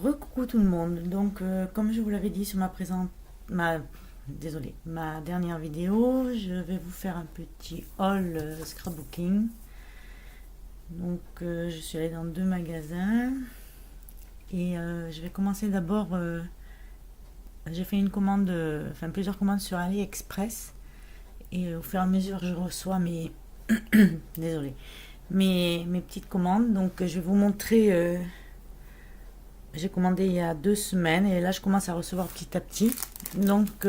Recoucou tout le monde. Donc, comme je vous l'avais dit sur ma, ma dernière vidéo, je vais vous faire un petit haul scrapbooking. Donc, je suis allée dans deux magasins et je vais commencer d'abord. J'ai fait une commande, enfin plusieurs commandes sur AliExpress et au fur et à mesure je reçois désolé, mes petites commandes. Donc, je vais vous montrer. J'ai commandé il y a 2 semaines et là je commence à recevoir petit à petit. Donc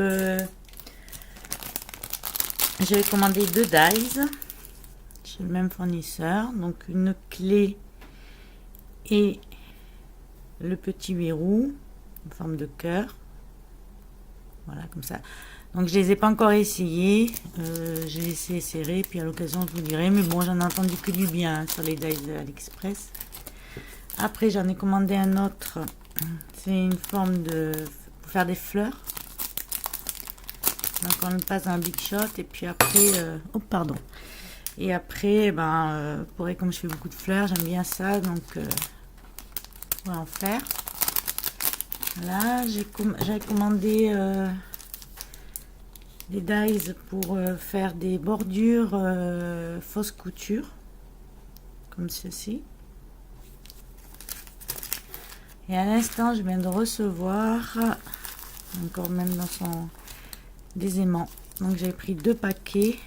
j'ai commandé deux dies chez le même fournisseur. Donc une clé et le petit verrou en forme de cœur. Voilà, comme ça. Donc je les ai pas encore essayés. J'ai laissé serrer, puis à l'occasion je vous dirai. Mais bon, j'en ai entendu que du bien sur les dies de AliExpress. Après j'en ai commandé un autre. C'est une forme de... pour faire des fleurs. Donc on le passe dans un big shot et puis après... oh pardon. Et après, comme je fais beaucoup de fleurs, j'aime bien ça. Donc on va en faire. Là, j'avais commandé des dies pour faire des bordures fausse couture. Comme ceci. Et à l'instant, je viens de recevoir, encore même dans son des aimants. Donc j'ai pris 2 paquets.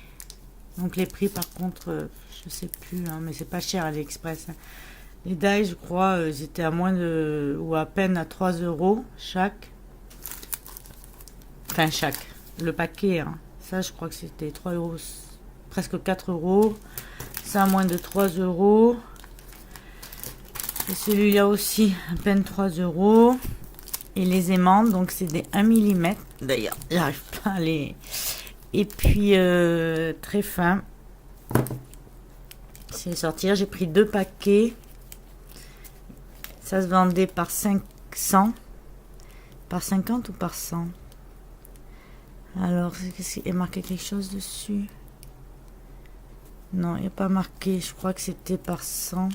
Donc les prix par contre, je sais plus, hein, mais c'est pas cher à AliExpress. Hein. Les dies, je crois, ils étaient à moins de, ou à peine à 3 euros chaque. Enfin chaque, le paquet. Hein. Ça, je crois que c'était 3 euros, presque 4 euros. Ça à moins de 3 euros. Et celui-là aussi, à peine 3 euros. Et les aimantes, donc c'est des 1 mm. D'ailleurs, j'arrive pas à les... Et puis, très fin. C'est sortir. J'ai pris 2 paquets. Ça se vendait par 500. Par 50 ou par 100? Alors, il y a marqué quelque chose dessus? Non, il n'y a pas marqué. Je crois que c'était par 100.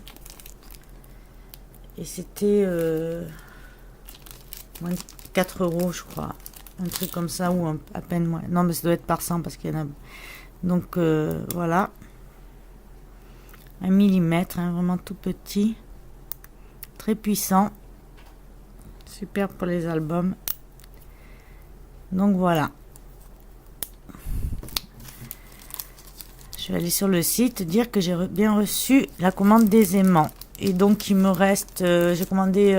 Et c'était moins de 4 euros, je crois. Un truc comme ça, ou à peine moins. Non, mais ça doit être par 100 parce qu'il y en a. Donc, voilà. 1 mm, hein, vraiment tout petit. Très puissant. Super pour les albums. Donc, voilà. Je vais aller sur le site, dire que j'ai bien reçu la commande des aimants. Et donc, il me reste... j'ai commandé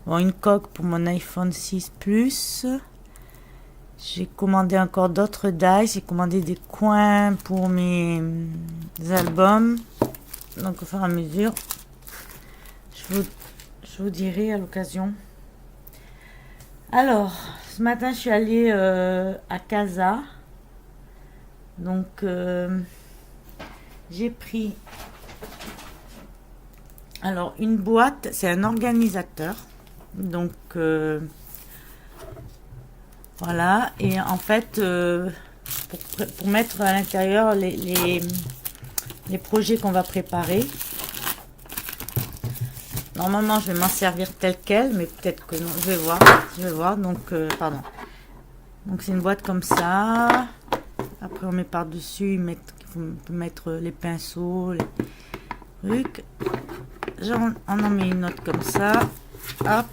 une coque pour mon iPhone 6 Plus. J'ai commandé encore d'autres dies. J'ai commandé des coins pour mes albums. Donc, au fur et à mesure, je vous dirai à l'occasion. Alors, ce matin, je suis allée à Casa. Donc, j'ai pris... Alors, une boîte, c'est un organisateur. Donc, voilà. Et en fait, pour mettre à l'intérieur les projets qu'on va préparer. Normalement, je vais m'en servir tel quel, mais peut-être que non. Je vais voir. Donc, pardon. Donc, c'est une boîte comme ça. Après, on met par-dessus. On peut mettre les pinceaux, les trucs. On en met une autre comme ça. Hop.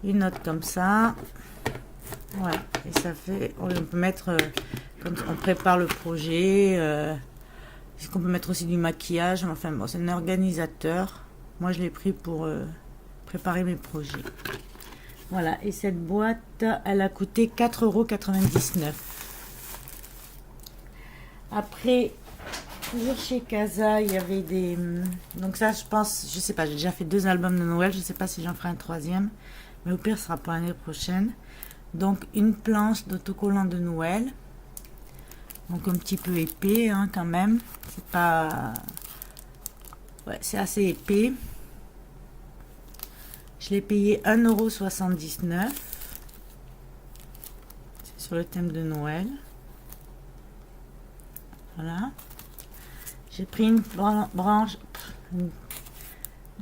Une autre comme ça. Voilà. Et ça fait... On peut mettre... comme on prépare le projet. Est-ce qu'on peut mettre aussi du maquillage? Enfin bon, c'est un organisateur. Moi, je l'ai pris pour préparer mes projets. Voilà. Et cette boîte, elle a coûté 4,99 €. Après... Toujours chez Casa, il y avait des... Donc ça, je pense, je sais pas, j'ai déjà fait 2 albums de Noël, je sais pas si j'en ferai un 3e, mais au pire, ce sera pour l'année prochaine. Donc, une planche d'autocollant de Noël. Donc, un petit peu épais, hein, quand même. C'est pas... Ouais, c'est assez épais. Je l'ai payé 1,79 €. C'est sur le thème de Noël. Voilà. J'ai pris une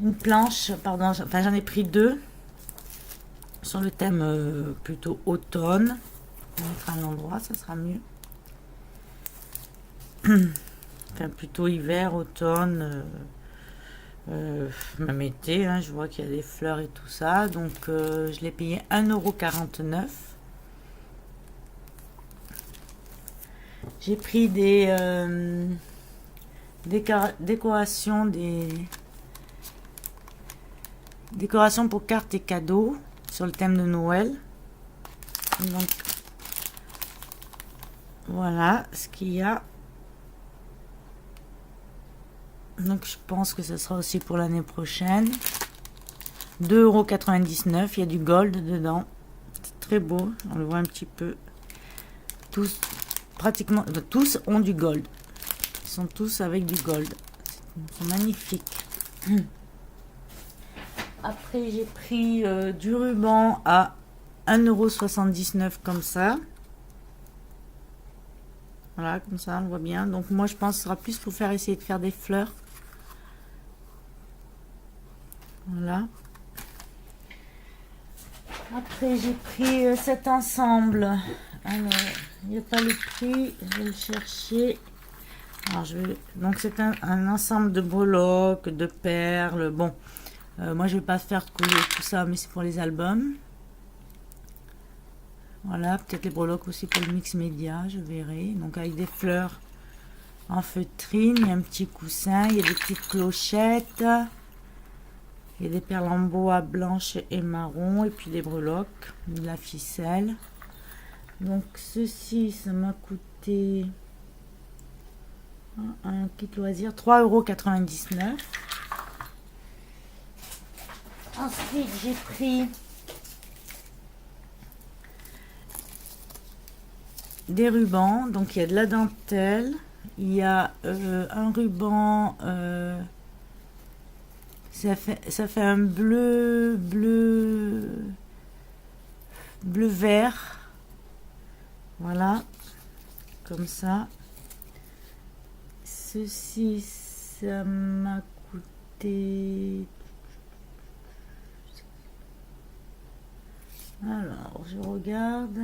une planche, pardon, enfin j'en ai pris deux sur le thème plutôt automne. On va mettre à l'endroit, ça sera mieux. Enfin plutôt hiver, automne, même été, hein, je vois qu'il y a des fleurs et tout ça. Donc je l'ai payé 1,49 €. J'ai pris des décorations, décorations pour cartes et cadeaux sur le thème de Noël. Donc voilà ce qu'il y a. Donc je pense que ce sera aussi pour l'année prochaine. 2,99 €. Il y a du gold dedans. C'est très beau. On le voit un petit peu. Tous, pratiquement, tous ont du gold. Ils sont tous avec du gold. Ils sont magnifiques. Après, j'ai pris du ruban à 1,79 € comme ça. Voilà, comme ça, on voit bien. Donc moi, je pense que ce sera plus pour faire essayer de faire des fleurs. Voilà. Après, j'ai pris cet ensemble. Alors, il n'y a pas le prix. Je vais le chercher. Alors, donc, c'est un ensemble de breloques, de perles. Bon, moi, je ne vais pas faire coller tout ça, mais c'est pour les albums. Voilà, peut-être les breloques aussi pour le mix média, je verrai. Donc, avec des fleurs en feutrine. Il y a un petit coussin. Il y a des petites clochettes. Il y a des perles en bois blanches et marron, et puis des breloques, de la ficelle. Donc ceci, ça m'a coûté un kit loisir 3,99 €. Ensuite, j'ai pris des rubans. Donc il y a de la dentelle, il y a un ruban. Ça fait un bleu vert. Voilà. Comme ça. Ceci, ça m'a coûté... Alors, je regarde.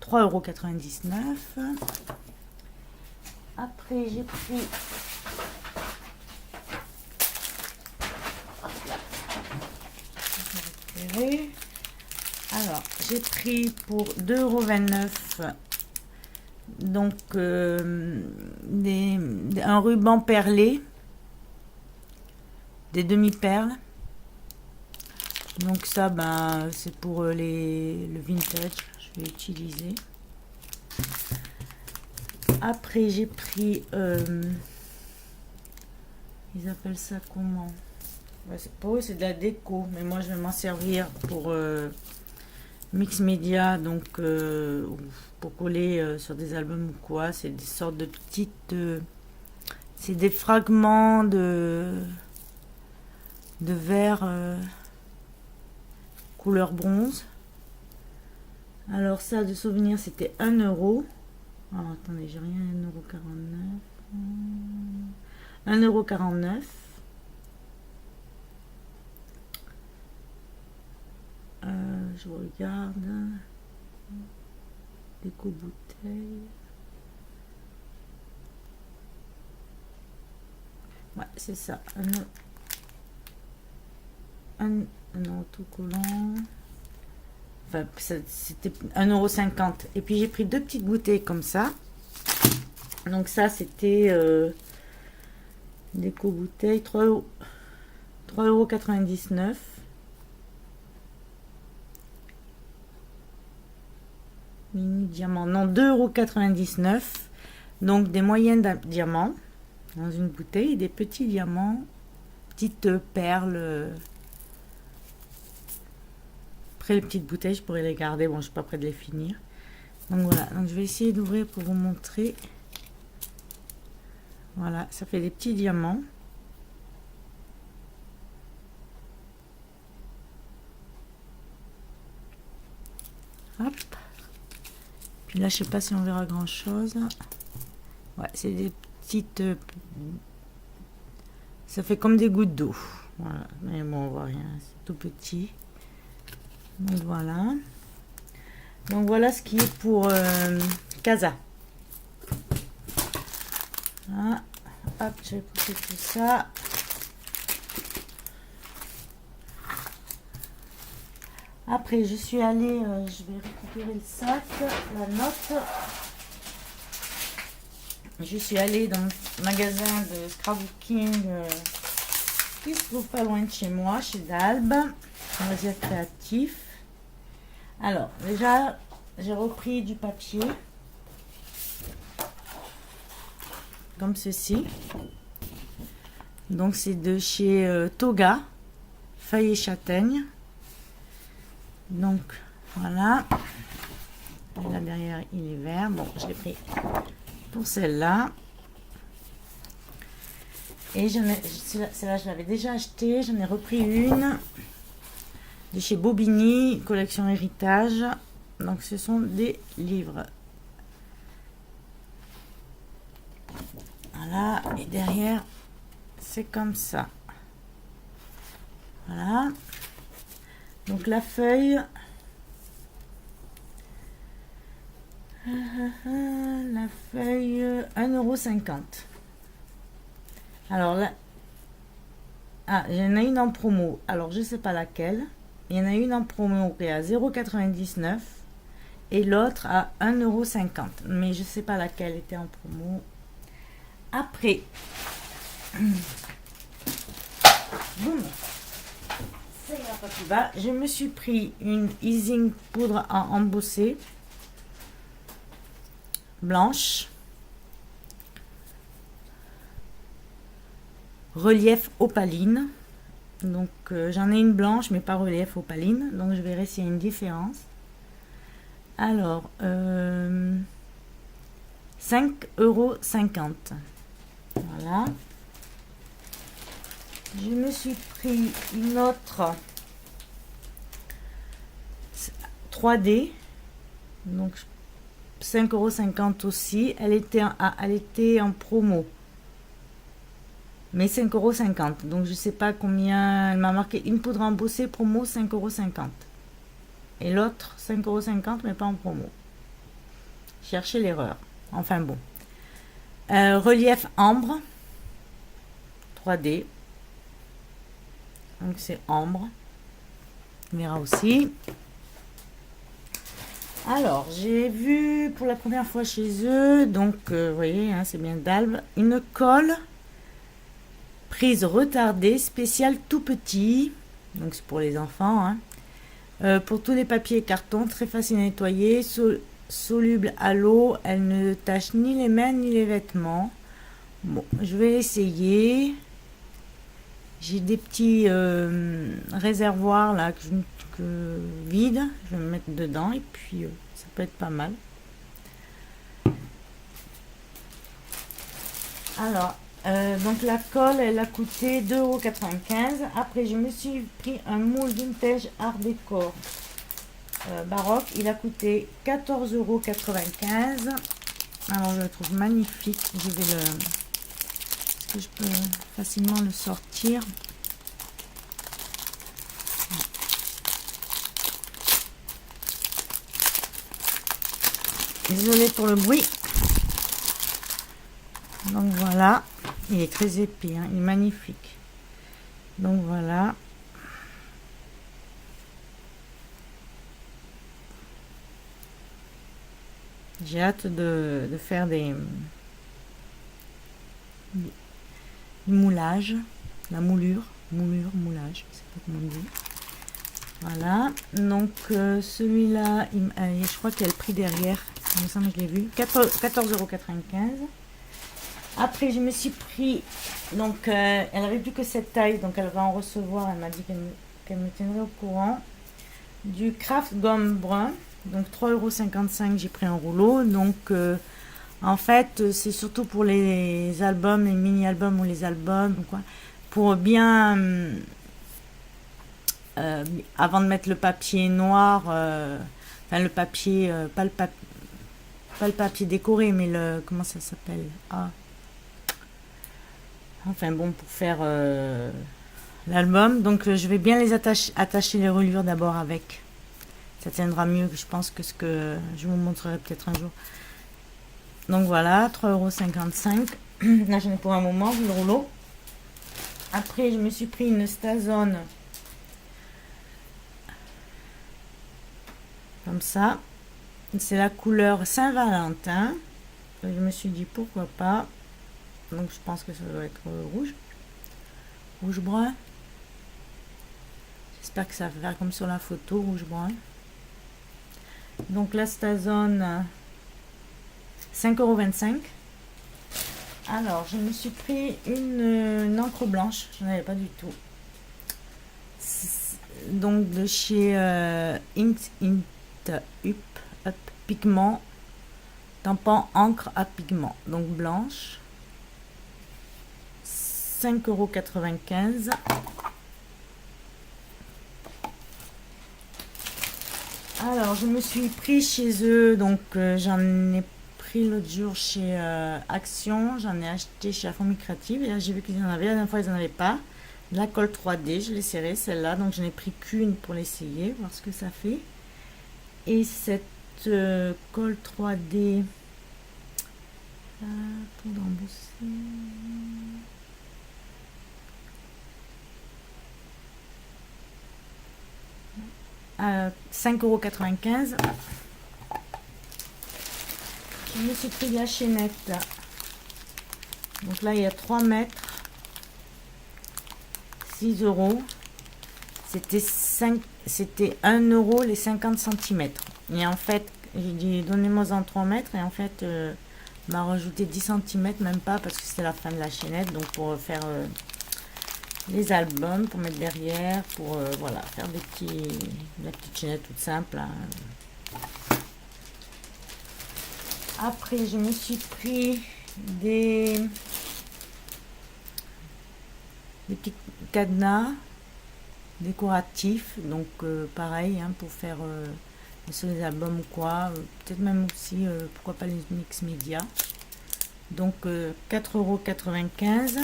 3,99 €. Après, j'ai pris... Alors, j'ai pris pour 2,29 €. Donc, un ruban perlé, des demi-perles. Donc ça, ben, c'est pour le vintage. Je vais utiliser. Après, j'ai pris... ils appellent ça comment? Ouais, c'est pas eux, c'est de la déco. Mais moi, je vais m'en servir pour mix média. Donc, pour coller sur des albums ou quoi. C'est des sortes de petites... c'est des fragments de verre couleur bronze. Alors ça, de souvenir, c'était 1 €. Alors, attendez, j'ai rien, 1,49 €. 1,49 €. Je regarde. Déco bouteille. Ouais, c'est ça. Un autocollant. Enfin, c'était 1,50 €. Et puis j'ai pris deux petites bouteilles comme ça. Donc ça, c'était déco bouteille, 3,99 €. Mini diamant, non, 2,99 €. Donc des moyennes diamants dans une bouteille et des petits diamants, petites perles. Après les petites bouteilles, je pourrais les garder. Bon, je suis pas prête de les finir. Donc voilà, donc je vais essayer d'ouvrir pour vous montrer. Voilà, ça fait des petits diamants. Hop. Puis là, je sais pas si on verra grand chose. Ouais, c'est des petites... Ça fait comme des gouttes d'eau. Voilà, mais bon, on voit rien, c'est tout petit. Donc voilà. Donc voilà ce qui est pour Casa. Voilà. Hop, je vais couper tout ça. Après, je suis allée, je vais récupérer le sac, la note. Je suis allée dans le magasin de scrapbooking qui se trouve pas loin de chez moi, chez Dalbe, loisirs créatifs. Alors, déjà, j'ai repris du papier, comme ceci. Donc, c'est de chez Toga, feuille et châtaigne. Donc, voilà. Et là, derrière, il est vert. Bon, je l'ai pris pour celle-là. Et celle-là, je l'avais déjà acheté. J'en ai repris une de chez Bobigny, collection héritage. Donc, ce sont des livres. Voilà. Et derrière, c'est comme ça. Voilà. Donc, la feuille. La feuille 1,50 €. Alors là, il y en a une en promo. Alors je sais pas laquelle. Il y en a une en promo qui est à 0,99 € et l'autre à 1,50 €. Mais je sais pas laquelle était en promo. Après, boum, ça ira pas plus bas. Je me suis pris une Easing poudre à embosser blanche, relief opaline. Donc j'en ai une blanche mais pas relief opaline, donc je verrai s'il y a une différence. Alors 5,50 €. Voilà. Je me suis pris une autre 3D, donc 5,50 € aussi. Elle était en promo, mais 5,50 €. Donc je sais pas combien. Elle m'a marqué une poudre embossée promo 5,50 € et l'autre 5,50 € mais pas en promo. Cherchez l'erreur. Enfin bon. Relief ambre 3D. Donc c'est ambre. On verra aussi. Alors, j'ai vu pour la première fois chez eux, donc vous voyez, hein, c'est bien Dalbe, une colle prise retardée, spéciale tout petit, donc c'est pour les enfants, hein. Pour tous les papiers et cartons, très facile à nettoyer, soluble à l'eau, elle ne tache ni les mains ni les vêtements. Bon, je vais essayer. J'ai des petits réservoirs là que vide, je vais me mettre dedans et puis ça peut être pas mal. Alors donc la colle elle a coûté 2,95 €. Après je me suis pris un moule vintage art déco baroque, il a coûté 14,95 €. Alors je le trouve magnifique. Je vais est-ce que je peux facilement le sortir? Désolée pour le bruit. Donc voilà, il est très épais, hein, il est magnifique. Donc voilà. J'ai hâte de faire des moulages, la moulage, je sais pas comment on dit. Voilà, donc celui-là, je crois qu'il y a le prix derrière, il me semble que je l'ai vu, 14,95 €. Après, je me suis pris, donc elle n'avait plus que cette taille, donc elle va en recevoir, elle m'a dit qu'elle me tiendrait au courant. Du Kraft Gomme Brun, donc 3,55 €, j'ai pris un rouleau, donc en fait, c'est surtout pour les albums, les mini-albums ou les albums, quoi, pour bien, avant de mettre le papier noir, enfin le papier, pas le papier décoré, mais le, comment ça s'appelle? Enfin bon, pour faire l'album. Donc je vais bien les attacher les reliures d'abord avec. Ça tiendra mieux, je pense, que ce que je vous montrerai peut-être un jour. Donc voilà, 3,55 €. Là j'en ai pour un moment, vu le rouleau. Après je me suis pris une Stazone. Comme ça. C'est la couleur Saint-Valentin. Je me suis dit pourquoi pas. Donc je pense que ça doit être rouge. Rouge-brun. J'espère que ça va faire comme sur la photo, rouge-brun. Donc la Stazone, 5,25 €. Alors, je me suis pris une encre blanche. Je n'en avais pas du tout. Donc de chez Inks Up Pigment. Tampon encre à pigment. Donc blanche. 5,95 €. Alors, je me suis pris chez eux, donc j'en ai pris l'autre jour chez Action, j'en ai acheté chez Afromi Créative, et là j'ai vu qu'ils en avaient, la dernière fois ils n'en avaient pas. La colle 3D, je l'ai serrée celle-là, donc je n'ai pris qu'une pour l'essayer, voir ce que ça fait. Et cette colle 3D, pour d'embosser. 5,95 €. Je me suis pris la chaînette. Donc là, il y a 3 mètres. 6 €. C'était 1 € les 50 cm. Et en fait, j'ai dit donnez-moi en 3 mètres. Et en fait, m'a rajouté 10 cm, même pas, parce que c'était la fin de la chaînette. Donc pour faire les albums, pour mettre derrière, pour voilà, faire la petite chaînette toute simple. Hein. Après, je me suis pris des petits cadenas décoratifs. Donc pareil, hein, pour faire sur les albums ou quoi. Peut-être même aussi, pourquoi pas les mix média. Donc 4,95 €.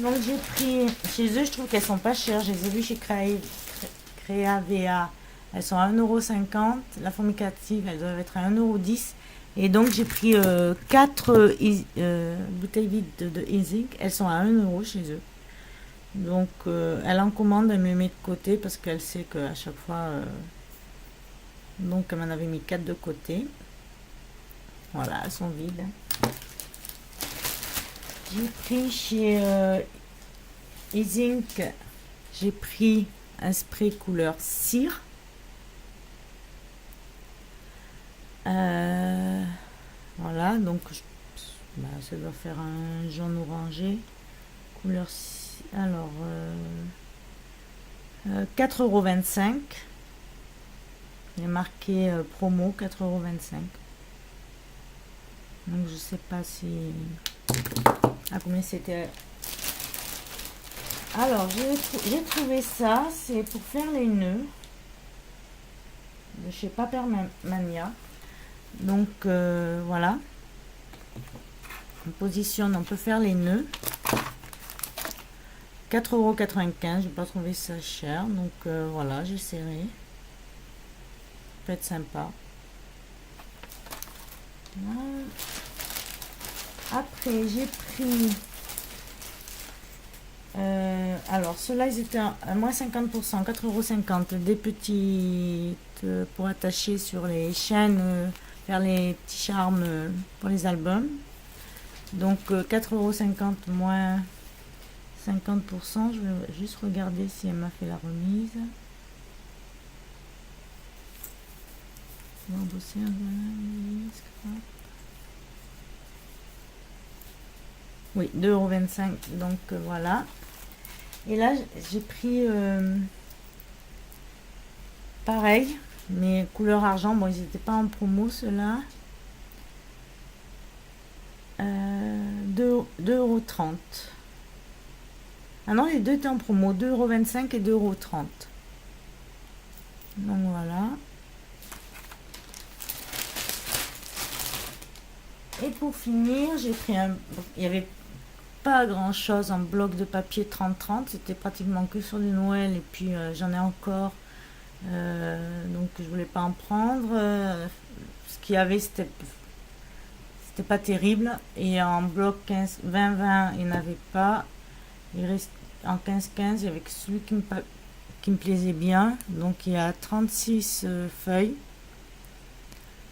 Donc j'ai pris chez eux, je trouve qu'elles sont pas chères. Je les ai vues chez Créa VA. Elles sont à 1,50 €. La formicative, elles doivent être à 1,10 €. Et donc j'ai pris 4 bouteilles vides de Easy. Elles sont à 1 € chez eux. Donc elle en commande, elle me les met de côté parce qu'elle sait qu'à chaque fois. Donc elle m'en avait mis 4 de côté. Voilà, elles sont vides. J'ai pris chez Easink, j'ai pris un spray couleur cire. Voilà, donc ça doit faire un jaune orangé. Couleur cire. Alors, 4,25 €. Il est marqué promo 4,25 €. Donc, je sais pas si. Ah, combien c'était. Alors, j'ai trouvé ça. C'est pour faire les nœuds. De chez Papermania. Donc, voilà. On positionne, on peut faire les nœuds. 4,95 €. J'ai pas trouvé ça cher. Donc, voilà, j'ai serré. Ça peut être sympa. Voilà. Après, j'ai pris. Alors, ceux-là, ils étaient à moins 50%, 4,50 €. Des petites pour attacher sur les chaînes, faire les petits charmes pour les albums. Donc, 4,50 € moins 50%. Je vais juste regarder si elle m'a fait la remise. On va bosser un peu. Oui, 2,25 €. Donc voilà. Et là, j'ai pris pareil, mais couleur argent. Bon, ils n'étaient pas en promo, ceux-là. 2,30 €. Ah non, les deux étaient en promo. 2,25 € et 2,30 €. Donc voilà. Et pour finir, j'ai pris un... Il n'y avait pas grand chose en bloc de papier 30-30, c'était pratiquement que sur du Noël, et puis j'en ai encore, donc je voulais pas en prendre. Ce qu'il y avait, c'était pas terrible, et en bloc 15, 20-20, il n'y en avait pas. Il reste, en 15-15, il y avait que celui qui me plaisait bien, donc il y a 36 feuilles,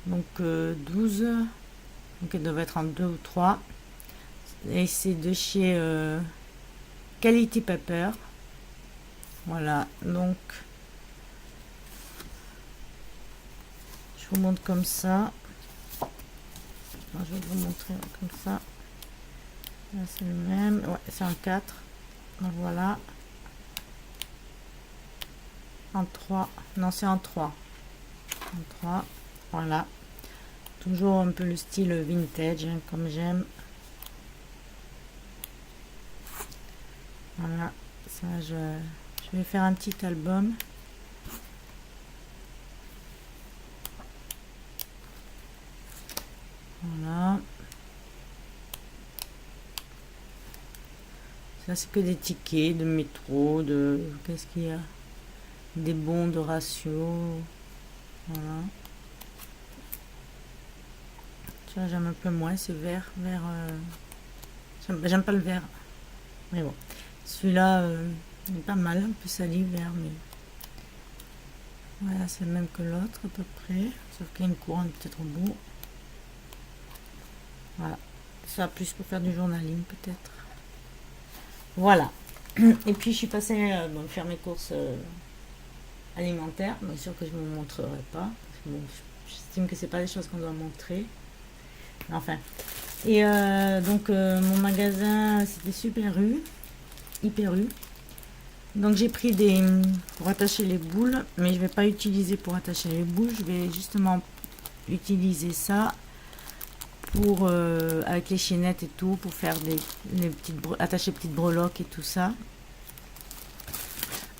donc 12, donc elles doivent être en 2 ou 3. Et c'est de chez Quality Paper. Voilà, donc je vous montre comme ça. Je vais vous montrer comme ça. Là c'est le même, ouais, c'est en 4. Donc voilà. En 3, non c'est en 3. En 3, voilà. Toujours un peu le style vintage, hein, comme j'aime. Voilà, ça je vais faire un petit album. Voilà. Ça c'est que des tickets de métro, de... Qu'est-ce qu'il y a? Des bons de ratio. Voilà. Tu vois, j'aime un peu moins, c'est vert. J'aime pas le vert. Mais bon. Celui-là, il est pas mal, un peu sali, vert, mais... Voilà, c'est le même que l'autre, à peu près. Sauf qu'il y a une couronne peut-être au bout. Voilà. Ça, plus pour faire du journaling, peut-être. Voilà. Et puis, je suis passée faire mes courses alimentaires. Bien sûr que je ne me montrerai pas. Parce que, bon, j'estime que c'est pas des choses qu'on doit montrer. Enfin. Et donc, mon magasin, c'était Super U. Hyper U. Donc j'ai pris des pour attacher les boules, mais je vais pas utiliser pour attacher les boules, je vais justement utiliser ça pour avec les chaînettes et tout, pour faire les petites attacher les petites breloques et tout ça.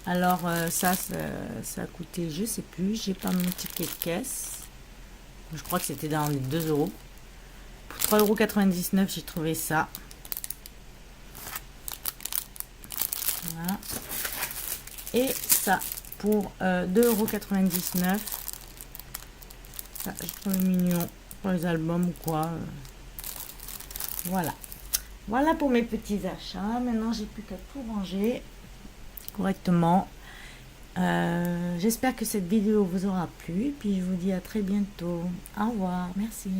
Alors ça a coûté, je sais plus, j'ai pas mon ticket de caisse, je crois que c'était dans les 2 euros. Pour 3,99 €, j'ai trouvé ça. Voilà. Et ça pour 2,99 €. Ça, je trouve mignon pour les albums ou quoi. Voilà. Voilà pour mes petits achats. Maintenant, j'ai plus qu'à tout ranger correctement. J'espère que cette vidéo vous aura plu. Puis je vous dis à très bientôt. Au revoir. Merci.